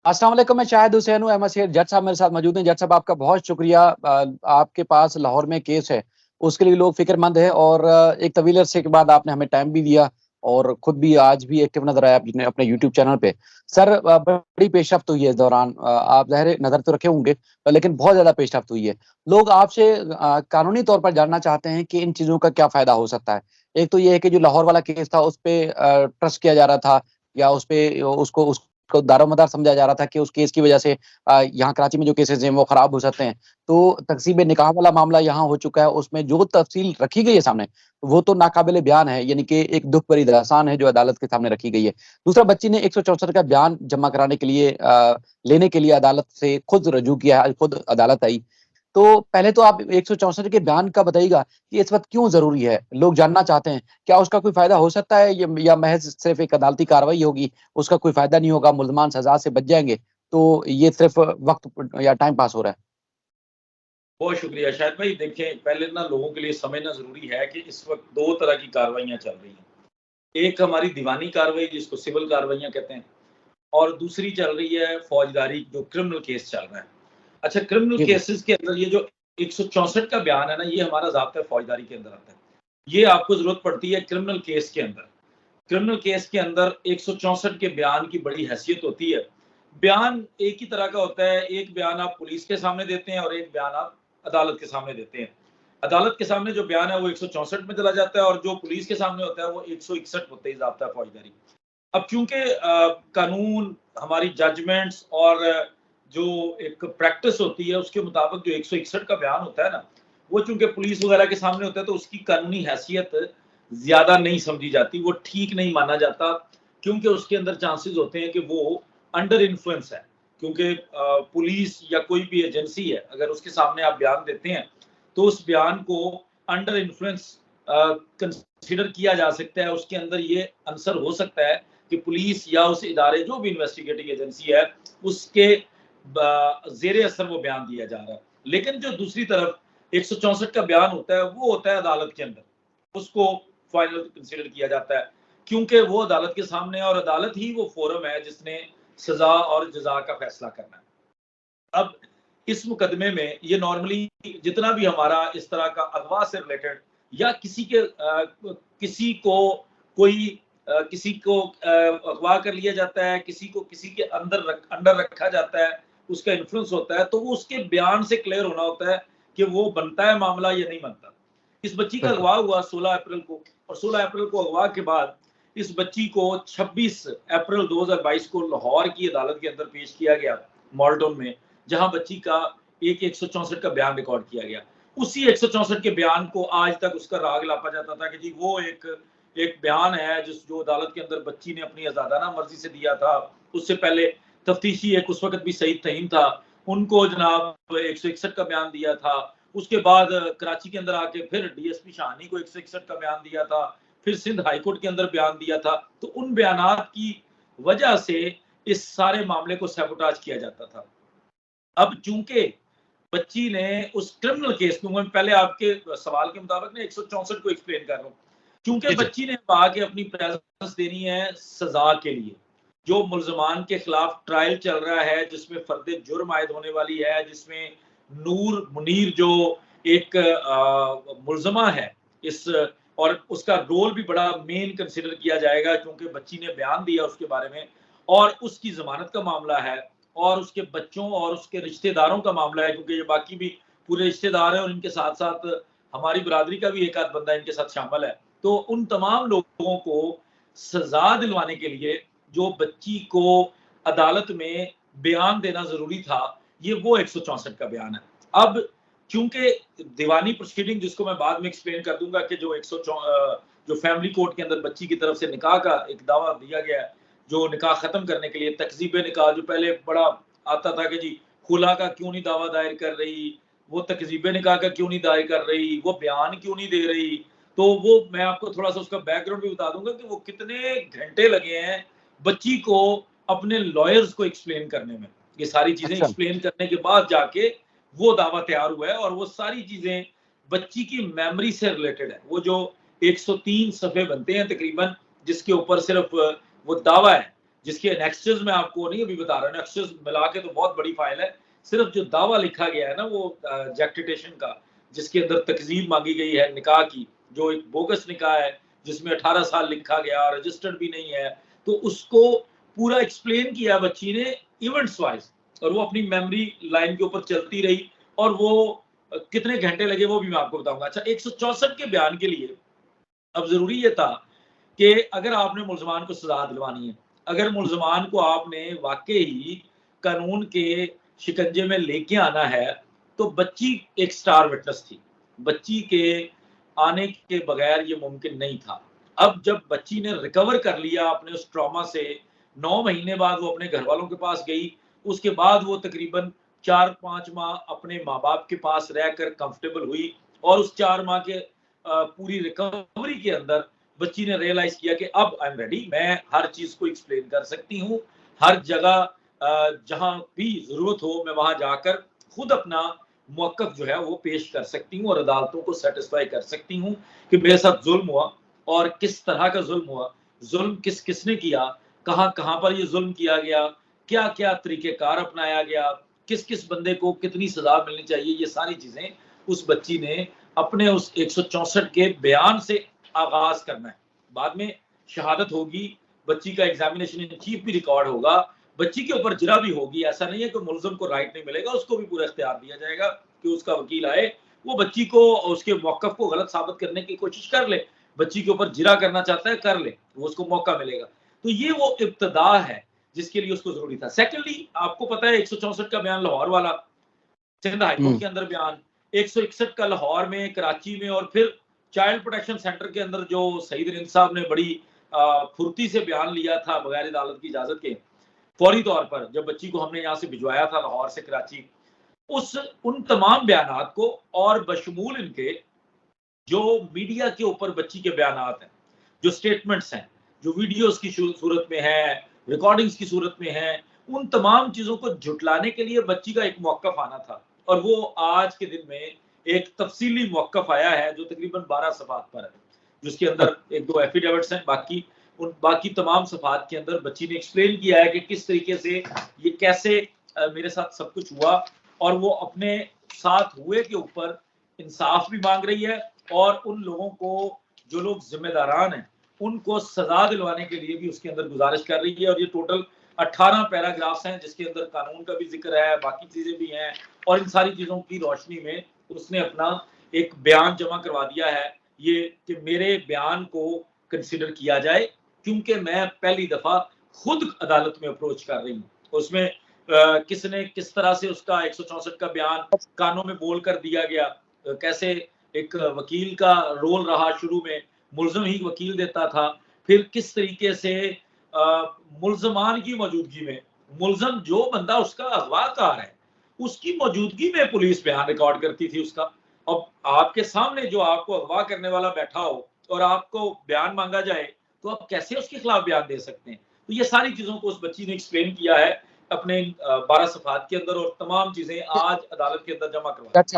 अस्सलाम वालेकुम, मैं शाहिद हुसैन हूँ। अहमद शेर जज साहब मेरे साथ मौजूद हैं। जज साहब, आपका बहुत शुक्रिया। आपके पास लाहौर में केस है, उसके लिए लोग फिक्रमंद है, और एक तवील अरसे के बाद आपने हमें टाइम भी दिया, और खुद भी आज भी एक्टिव नजर आया आपने अपने यूट्यूब चैनल पे। सर, बड़ी पेशरफ्त हुई है इस दौरान। आप ज़ाहिर नजर तो रखे होंगे, लेकिन बहुत ज्यादा पेशरफ्त हुई है। लोग आपसे कानूनी तौर पर जानना चाहते हैं कि इन चीजों का क्या फायदा हो सकता है। एक तो ये है कि जो लाहौर वाला केस था, उस पे ट्रस्ट किया जा रहा था, या उस पे उसको को दारोमदार समझा जा रहा था कि उस केस की वजह से यहाँ कराची में जो केसेस हैं वो खराब हो सकते हैं। तो तकसीब निकाह वाला मामला यहाँ हो चुका है, उसमें जो तफसील रखी गई है सामने, वो तो नाकाबिले बयान है, यानी कि एक दुख भरी दास्तान है जो अदालत के सामने रखी गई है। दूसरा, बच्ची ने 164 का बयान जमा कराने के लिए लेने के लिए अदालत से खुद रजू किया है, खुद अदालत आई। तो पहले तो आप 164 के बयान का बताइएगा कि इस वक्त क्यों जरूरी है, लोग जानना चाहते हैं। क्या उसका कोई फायदा हो सकता है, या महज सिर्फ एक अदालती कार्रवाई होगी, उसका कोई फायदा नहीं होगा, मुल्जमान सजा से बच जाएंगे, तो ये सिर्फ वक्त या टाइम पास हो रहा है? बहुत शुक्रिया शायद भाई। देखें, पहले ना लोगों के लिए समझना ज़रूरी है कि इस वक्त 2 तरह की कार्रवाइयाँ चल रही हैं। एक हमारी दीवानी कार्रवाई जिसको सिविल कार्रवाइयाँ कहते हैं, और दूसरी चल रही है फौजदारी, जो क्रिमिनल केस चल रहा है। अच्छा, क्रिमिनल जी जी। केसेस के अंदर ये जो 164 का बयान है ना, ये हमारा ज़ाब्ता फौजदारी के अंदर आता है। ये आपको ज़रूरत पड़ती है क्रिमिनल केस के अंदर। क्रिमिनल केस के अंदर 164 के बयान की बड़ी हैसियत होती है। बयान एक ही तरह का होता है, एक बयान आप पुलिस के सामने देते हैं और एक बयान आप अदालत के सामने देते हैं। अदालत के सामने जो बयान है वो 164 में चला जाता है, और जो पुलिस के सामने होता है वो 161 होते ही ज़ाब्ता फौजदारी। अब चूंकि कानून, हमारी जजमेंट्स और जो एक प्रैक्टिस होती है उसके मुताबिक जो 161 का बयान होता है ना, वो चूंकि पुलिस वगैरह के सामने होता है तो उसकी कानूनी हैसियत ज्यादा नहीं समझी जाती, वो ठीक नहीं माना जाता, क्योंकि उसके अंदर चांसेस होते हैं कि वो अंडर इन्फ्लुएंस है। क्योंकि पुलिस या कोई भी एजेंसी है, अगर उसके सामने आप बयान देते हैं तो उस बयान को अंडर इन्फ्लुएंस कंसिडर किया जा सकता है। उसके अंदर ये आंसर हो सकता है कि पुलिस या उस इदारे, जो भी इन्वेस्टिगेटिंग एजेंसी है, उसके जेर असर वो बयान दिया जा रहा है। लेकिन जो दूसरी तरफ 164 का बयान होता है वो होता है अदालत के अंदर, उसको फाइनल कंसिडर किया जाता है, क्योंकि वो अदालत के सामने है, और अदालत ही वो फोरम है जिसने सजा और जजा का फैसला करना है। अब इस मुकदमे में ये नॉर्मली जितना भी हमारा इस तरह का अगवा से रिलेटेड, या किसी को कोई किसी को अगवा कर लिया जाता है, किसी को किसी के अंडर रखा जाता है, उसका इन्फ्लुएंस होता है, तो वो उसके बयान से क्लियर होना होता है कि वो बनता है मामला या नहीं बनता। इस बच्ची का बिल्कुल। अगवा हुआ 16 अप्रैल को, और 16 अप्रैल को अगवा के बाद इस बच्ची को 26 अप्रैल 2022 को लाहौर की अदालत के अंदर पेश किया गया, मॉल्टन में, जहां बच्ची का एक 164 का बयान रिकॉर्ड किया गया। उसी 164 के बयान को आज तक उसका राग लापा जाता था कि जी वो एक एक बयान है जो अदालत के अंदर बच्ची ने अपनी आजादाना मर्जी से दिया था। उससे पहले तफ्तीशी एक उस वक्त भी सईद तहीम था, उनको जनाब 161 का बयान दिया था। उसके बाद कराची के अंदर आके फिर डीएसपी शाहानी को 161 का बयान दिया था, फिर सिंध हाईकोर्ट के अंदर बयान दिया था। तो उन बयानात की वजह से इस सारे मामले को सैबोटाज किया जाता था। अब चूंकि बच्ची ने उस क्रिमिनल केस में, मैं पहले आपके सवाल के मुताबिक ना 164 को एक्सप्लेन कर रहा हूँ, चूंकि जी जी। बच्ची ने आके अपनी प्रेजेंस देनी है सजा के लिए, जो मुल्जमान के खिलाफ ट्रायल चल रहा है, जिसमें फर्द जुर्म आयद होने वाली है, जिसमें नूर मुनीर जो एक मुलजमा है इस, और उसका रोल भी बड़ा मेन कंसिडर किया जाएगा क्योंकि बच्ची ने बयान दिया उसके बारे में, और उसकी जमानत का मामला है, और उसके बच्चों और उसके रिश्तेदारों का मामला है, क्योंकि ये बाकी भी पूरे रिश्तेदार हैं, और इनके साथ साथ हमारी बरादरी का भी एक आध बंदा इनके साथ शामिल है। तो उन तमाम लोगों को सजा दिलवाने के लिए जो बच्ची को अदालत में बयान देना जरूरी था, ये वो 164 का बयान है। अब चूंकि दीवानी प्रोसीडिंग, जिसको मैं बाद में एक्सप्लेन कर दूंगा, कि जो जो फैमिली कोर्ट के अंदर बच्ची की तरफ से निकाह का एक दावा दिया गया है, जो निकाह खत्म करने के लिए तकजीब निकाह, जो पहले बड़ा आता था कि जी खुला का क्यों नहीं दावा दायर कर रही, वो तकजीब निकाह का क्यों नहीं दायर कर रही, वो बयान क्यों नहीं दे रही, तो वो मैं आपको थोड़ा सा उसका बैकग्राउंड भी बता दूंगा कि वो कितने घंटे लगे हैं बच्ची को अपने लॉयर्स को एक्सप्लेन करने में। ये सारी चीजें अच्छा। एक्सप्लेन करने के बाद जाके वो दावा तैयार हुआ है, और वो सारी चीजें बच्ची की मेमोरी से रिलेटेड है। वो जो 103 सफ़े बनते हैं तकरीबन, जिसके ऊपर सिर्फ वो दावा है जिसके एनेक्सेस मैं आपको नहीं अभी बता रहा हूँ, एनेक्सेस मिला के तो बहुत बड़ी फाइल है। सिर्फ जो दावा लिखा गया है ना वो जैक्टिटेशन का, जिसके अंदर तकजीब मांगी गई है निकाह की, जो एक बोगस निकाह है जिसमें 18 साल लिखा गया, रजिस्टर्ड भी नहीं है, तो उसको पूरा एक्सप्लेन किया बच्ची ने इवेंट्स वाइज, और वो अपनी मेमोरी लाइन के ऊपर चलती रही, और वो कितने घंटे लगे वो भी मैं आपको बताऊंगा। अच्छा, 164 के बयान के लिए अब जरूरी ये था कि अगर आपने मुलजमान को सजा दिलवानी है, अगर मुलजमान को आपने वाकई ही कानून के शिकंजे में लेके आना है, तो बच्ची एक स्टार विटनेस थी, बच्ची के आने के बगैर ये मुमकिन नहीं था। अब जब बच्ची ने रिकवर कर लिया अपने उस ट्रॉमा से, 9 महीने बाद वो अपने घर वालों के पास गई, उसके बाद वो तकरीबन 4-5 माह अपने माँ बाप के पास रहकर कंफर्टेबल हुई, और उस 4 माह के पूरी रिकवरी के अंदर बच्ची ने रियलाइज किया कि अब आई एम रेडी, मैं हर चीज को एक्सप्लेन कर सकती हूँ, हर जगह जहां भी जरूरत हो मैं वहां जाकर खुद अपना मौकफ जो है वो पेश कर सकती हूँ और अदालतों को सेटिस्फाई कर सकती हूँ कि मेरे साथ जुल्म हुआ और किस तरह का जुल्म हुआ, जुल्म किस किसने किया, कहाँ कहाँ पर ये जुल्म किया गया, क्या क्या तरीकेकार अपनाया गया, किस किस बंदे को कितनी सजा मिलनी चाहिए, ये सारी चीजें उस बच्ची ने अपने उस 164 के बयान से आगाज करना है। बाद में शहादत होगी, बच्ची का एग्जामिनेशन इन चीफ भी रिकॉर्ड होगा, बच्ची के ऊपर जिरा भी होगी। ऐसा नहीं है कि मुलजम को राइट नहीं मिलेगा, उसको भी पूरा इख्तियार दिया जाएगा कि उसका वकील आए, वो बच्ची को उसके मौकफ को गलत साबित करने की कोशिश कर ले, बच्ची के ऊपर जिरा करना चाहता है कर ले, वो उसको मौका मिलेगा। तो ये वो इब्तदा है जिसके लिए उसको जरूरी था। सेकेंडली, आपको पता है 164 का बयान लाहौर वाला, सिंध हाईकोर्ट के अंदर बयान, 161 का लाहौर में, कराची में, और फिर चाइल्ड प्रोटेक्शन सेंटर के अंदर जो सईद रिंद साहब ने बड़ी फुर्ती से बयान लिया था बगैर अदालत की इजाजत के, फौरी तौर पर जब बच्ची को हमने यहाँ से भिजवाया था लाहौर से कराची, उन तमाम बयानात को और बशमूल इनके जो मीडिया के ऊपर बच्ची के बयानात हैं, जो स्टेटमेंट्स हैं, जो वीडियोस की सूरत में है, रिकॉर्डिंग्स की सूरत में है, उन तमाम चीजों को झुटलाने के लिए बच्ची का एक मौकफ आना था, और वो आज के दिन में एक तफसीली मौकफ आया है जो तकरीबन 12 सफात पर है, जिसके अंदर 1-2 एफिडेविट्स हैं, बाकी तमाम सफात के अंदर बच्ची ने एक्सप्लेन किया है कि किस तरीके से ये कैसे मेरे साथ सब कुछ हुआ, और वो अपने साथ हुए के ऊपर इंसाफ भी मांग रही है, और उन लोगों को जो लोग जिम्मेदारान हैं उनको सजा दिलवाने के लिए भी उसके अंदर गुजारिश कर रही है। और ये टोटल 18 पैराग्राफ्स हैं जिसके अंदर कानून का भी जिक्र है, बाकी चीजें भी हैं, और इन सारी चीजों की रोशनी में उसने अपना एक बयान जमा करवा दिया है ये कि मेरे बयान को कंसिडर किया जाए, क्योंकि मैं पहली दफा खुद अदालत में अप्रोच कर रही हूँ। उसमें किसने किस तरह से उसका 164 का बयान कानों में बोल कर दिया गया, कैसे एक वकील का रोल रहा, शुरू में मुलजम ही वकील देता था, फिर किस तरीके से मुलजमान की मौजूदगी में, मुलजम जो बंदा उसका अगवाकार है उसकी मौजूदगी में पुलिस बयान रिकॉर्ड करती थी उसका। अब आपके सामने जो आपको अगवा करने वाला बैठा हो और आपको बयान मांगा जाए तो आप कैसे उसके खिलाफ बयान दे सकते हैं। तो ये सारी चीजों को उस बच्ची ने एक्सप्लेन किया है अपने 12 सफात के अंदर, और तमाम चीजें आज अदालत के अंदर जमा करवा। अच्छा।